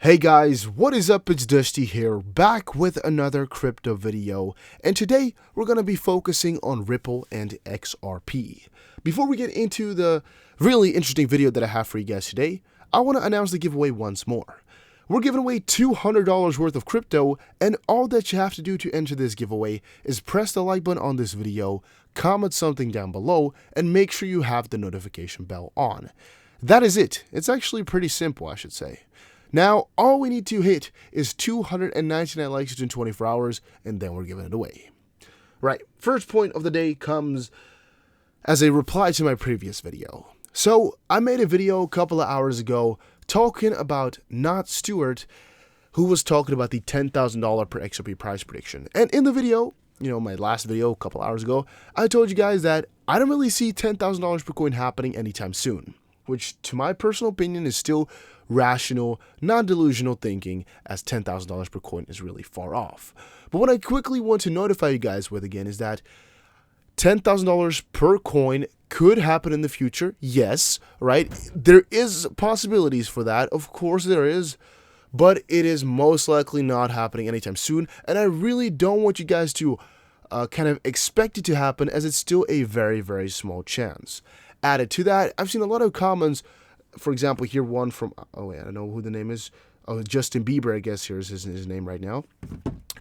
Hey guys, what is up? It's Dusty here, back with another crypto video, and today we're going to be focusing on Ripple and XRP. Before we get into the really interesting video that I have for you guys today, I want to announce the giveaway once more. We're giving away $200 worth of crypto, and all that you have to do to enter this giveaway is press the like button on this video, comment something down below, and make sure you have the notification bell on. That is it. It's actually pretty simple, I should say. Now, all we need to hit is 299 likes within 24 hours, and then we're giving it away. Right, first point of the day comes as a reply to my previous video. So, I made a video a couple of hours ago talking about Not Stewart, who was talking about the $10,000 per XRP price prediction. And in the video, my last video a couple hours ago, I told you guys that I don't really see $10,000 per coin happening anytime soon, which to my personal opinion is still rational, non-delusional thinking, as $10,000 per coin is really far off. But what I quickly want to notify you guys with again is that $10,000 per coin could happen in the future. Yes, right? There is possibilities for that. Of course there is. But it is most likely not happening anytime soon. And I really don't want you guys to kind of expect it to happen, as it's still a very, very small chance. Added to that, I've seen a lot of comments. For example, here one from, I don't know who the name is. Justin Bieber, I guess here's his name right now.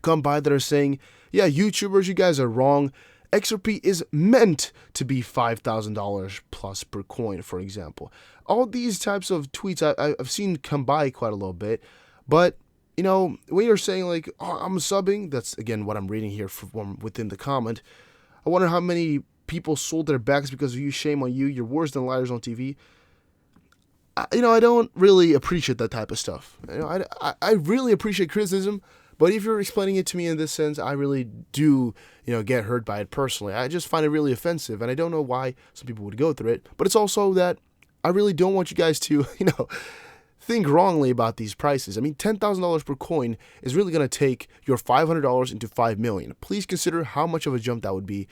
Come by that are saying, yeah, YouTubers, you guys are wrong. XRP is meant to be $5,000 plus per coin, for example. All these types of tweets I've seen come by quite a little bit. But, when you're saying like, oh, I'm subbing, that's again what I'm reading here from within the comment. I wonder how many people sold their backs because of you. Shame on you. You're worse than liars on TV. I don't really appreciate that type of stuff. I really appreciate criticism, but if you're explaining it to me in this sense, I really do, get hurt by it personally. I just find it really offensive, and I don't know why some people would go through it. But it's also that I really don't want you guys to, think wrongly about these prices. I mean, $10,000 per coin is really going to take your $500 into $5 million. Please consider how much of a jump that would be.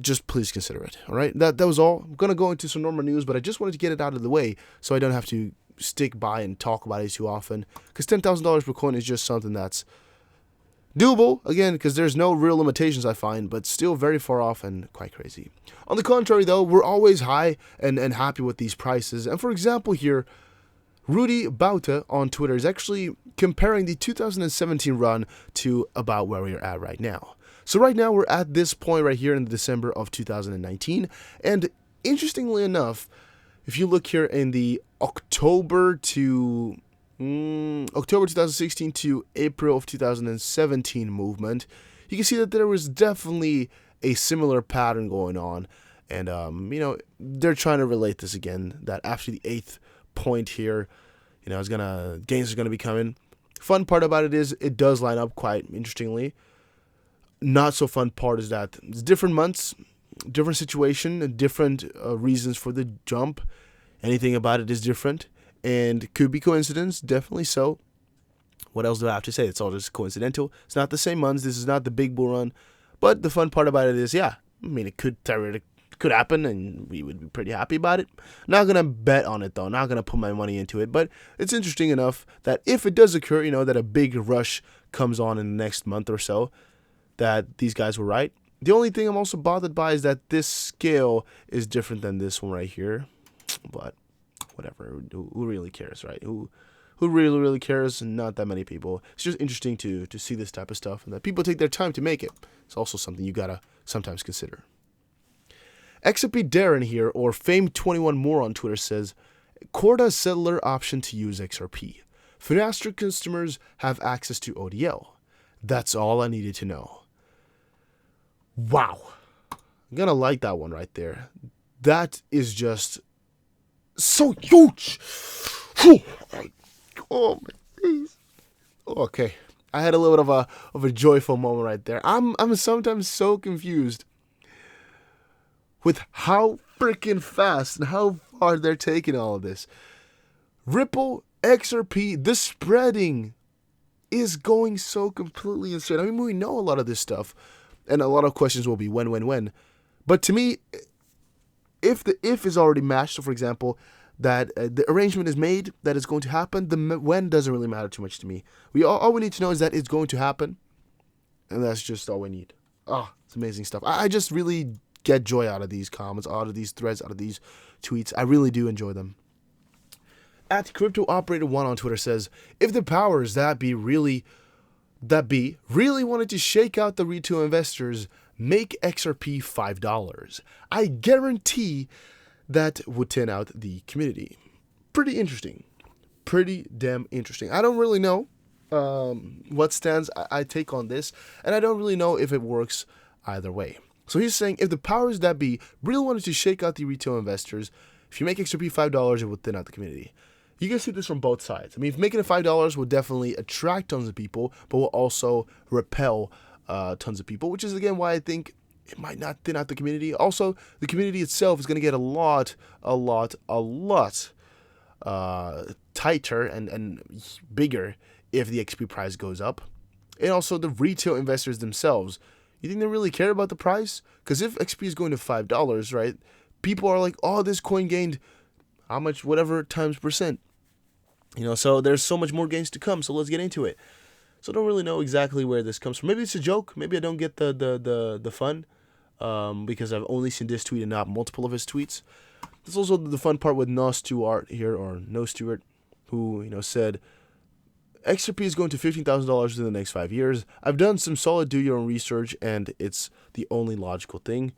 Just please consider it, all right? That was all. I'm going to go into some normal news, but I just wanted to get it out of the way so I don't have to stick by and talk about it too often, because $10,000 per coin is just something that's doable, again, because there's no real limitations, I find, but still very far off and quite crazy. On the contrary, though, we're always high and happy with these prices. And for example here, Rudy Bauta on Twitter is actually comparing the 2017 run to about where we're at right now. So right now we're at this point right here in December of 2019, and interestingly enough, if you look here in the October 2016 to April of 2017 movement, you can see that there was definitely a similar pattern going on, and they're trying to relate this again, that after the 8th point here, gains are gonna be coming. Fun part about it is it does line up quite interestingly. Not so fun part is that it's different months, different situation, different reasons for the jump. Anything about it is different, and could be coincidence, definitely so. What else do I have to say? It's all just coincidental. It's not the same months. This is not the big bull run, but the fun part about it is, it could happen, and we would be pretty happy about it. Not gonna bet on it though. Not gonna put my money into it, but it's interesting enough that if it does occur, that a big rush comes on in the next month or so, that these guys were right. The only thing I'm also bothered by is that this scale is different than this one right here. But whatever, who really cares, right? Who really cares? Not that many people. It's just interesting to see this type of stuff, and that people take their time to make it. It's also something you gotta sometimes consider. XRP Darren here, or Fame21 More on Twitter, says, Corda settler option to use XRP. Finastra customers have access to ODL. That's all I needed to know. Wow. I'm gonna like that one right there. That is just so huge. Oh my face. Okay. I had a little bit of a joyful moment right there. I'm sometimes so confused with how freaking fast and how far they're taking all of this. Ripple, XRP, the spreading is going so completely insane. I mean, we know a lot of this stuff, and a lot of questions will be when. But to me, if the if is already matched, so for example, that the arrangement is made, that it's going to happen. The when doesn't really matter too much to me. All we need to know is that it's going to happen, and that's just all we need. Oh, it's amazing stuff. I just really get joy out of these comments, out of these threads, out of these tweets. I really do enjoy them. At Crypto Operator 1 on Twitter says, if the powers that be really wanted to shake out the retail investors, make XRP $5. I guarantee that would thin out the community. Pretty interesting. Pretty damn interesting. I don't really know what stance I take on this, and I don't really know if it works either way. So he's saying, if the powers that be really wanted to shake out the retail investors, if you make XRP $5, it would thin out the community. You can see this from both sides. I mean, if making it $5 will definitely attract tons of people, but will also repel tons of people, which is, again, why I think it might not thin out the community. Also, the community itself is going to get a lot tighter and bigger if the XP price goes up. And also, the retail investors themselves, you think they really care about the price? Because if XP is going to $5, right, people are like, oh, this coin gained how much, whatever times percent. So there's so much more gains to come, so let's get into it. So I don't really know exactly where this comes from. Maybe it's a joke. Maybe I don't get the fun because I've only seen this tweet and not multiple of his tweets. There's also the fun part with No Stewart here, or No Stewart, who said, XRP is going to $15,000 in the next 5 years. I've done some solid do your own research, and it's the only logical thing.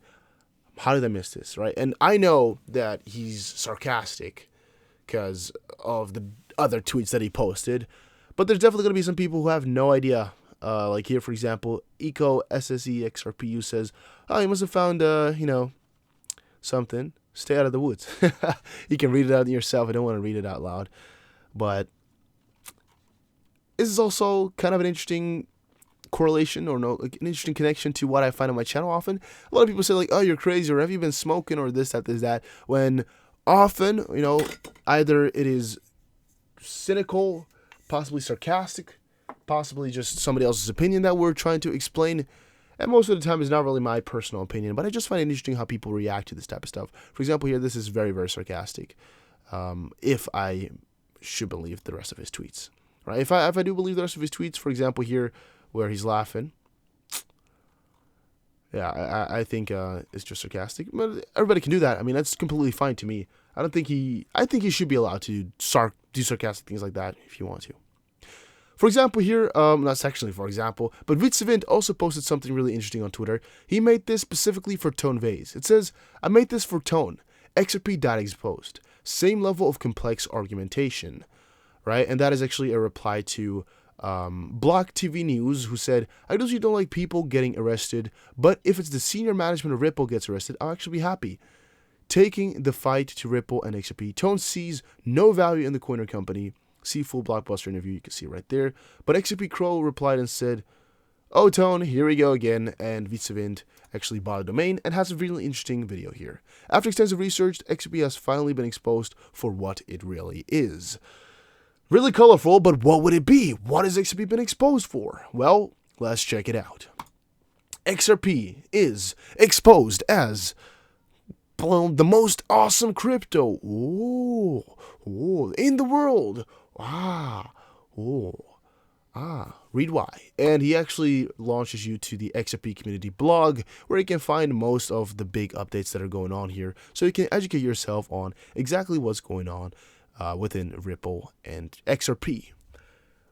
How did I miss this, right? And I know that he's sarcastic because of the other tweets that he posted, but there's definitely going to be some people who have no idea. Like here, for example, Eco SSE XRPU says, oh, you must have found, something. Stay out of the woods. You can read it out yourself. I don't want to read it out loud. But this is also kind of an interesting correlation, or an interesting connection to what I find on my channel often. A lot of people say, like, oh, you're crazy, or have you been smoking, or this, that, when often, either it is cynical, possibly sarcastic, possibly just somebody else's opinion that we're trying to explain, and most of the time it's not really my personal opinion, but I just find it interesting how people react to this type of stuff. For example, here, this is very, very sarcastic, if I should believe the rest of his tweets. Right? If I do believe the rest of his tweets, for example, here where he's laughing, yeah, I think it's just sarcastic. But everybody can do that. I mean, that's completely fine to me. I think he should be allowed to do sarcastic things like that if you want to. For example, here, not actually for example, but Witzevint also posted something really interesting on Twitter. He made this specifically for Tone Vase. It says, I made this for Tone. XRP data exposed. Same level of complex argumentation. Right? And that is actually a reply to Block TV News, who said, I usually don't like people getting arrested, but if it's the senior management of Ripple gets arrested, I'll actually be happy. Taking the fight to Ripple and XRP. Tone sees no value in the coin or company. See full Blockbuster interview, you can see right there. But XRP Crow replied and said, oh, Tone, here we go again. And Witzevint actually bought a domain and has a really interesting video here. After extensive research, XRP has finally been exposed for what it really is. Really colorful, but what would it be? What has XRP been exposed for? Well, let's check it out. XRP is exposed as the most awesome crypto in the world. Read why. And he actually launches you to the XRP community blog, where you can find most of the big updates that are going on here, so you can educate yourself on exactly what's going on within Ripple and XRP.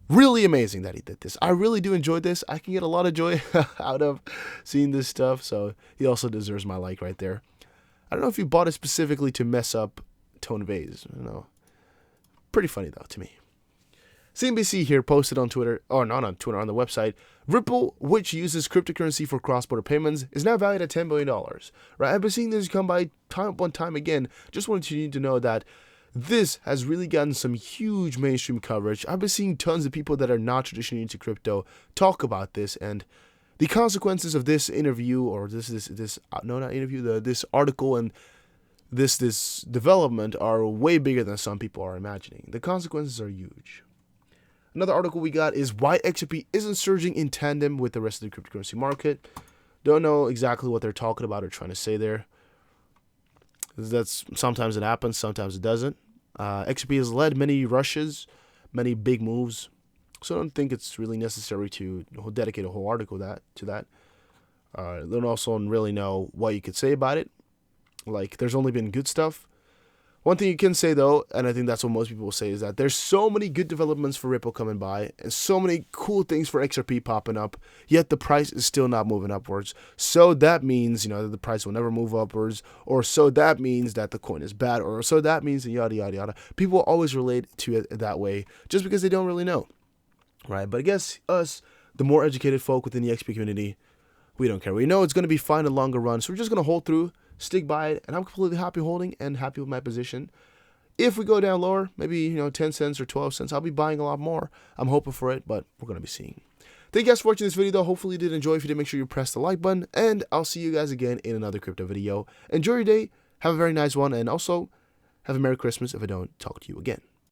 Really amazing that he did this. I really do enjoy this. I can get a lot of joy out of seeing this stuff, so he also deserves my like right there. I don't know if you bought it specifically to mess up Tone Vase. Pretty funny though to me. CNBC here posted on Twitter, or not on Twitter, on the website, Ripple, which uses cryptocurrency for cross-border payments, is now valued at $10 billion. Right? I've been seeing this come by time again. Just wanted you to know that this has really gotten some huge mainstream coverage. I've been seeing tons of people that are not traditionally into crypto talk about this, and the consequences of this interview, or this article and this development are way bigger than some people are imagining. The consequences are huge. Another article we got is why XRP isn't surging in tandem with the rest of the cryptocurrency market. Don't know exactly what they're talking about or trying to say there. Sometimes it happens, sometimes it doesn't. XRP has led many rushes, many big moves, so I don't think it's really necessary to dedicate a whole article to that. I don't also really know what you could say about it. Like, there's only been good stuff. One thing you can say, though, and I think that's what most people will say, is that there's so many good developments for Ripple coming by and so many cool things for XRP popping up, yet the price is still not moving upwards. So that means, that the price will never move upwards, or so that means that the coin is bad, or so that means that yada, yada, yada. People always relate to it that way just because they don't really know, right? But I guess us, the more educated folk within the XP community, we don't care. We know it's going to be fine in the longer run, so we're just going to hold through, stick by it, and I'm completely happy holding and happy with my position. If we go down lower, maybe 10 cents or 12 cents, I'll be buying a lot more. I'm hoping for it, but we're going to be seeing. Thank you guys for watching this video, though. Hopefully you did enjoy. If you did, make sure you press the like button, and I'll see you guys again in another crypto video. Enjoy your day, have a very nice one, and also have a Merry Christmas if I don't talk to you again.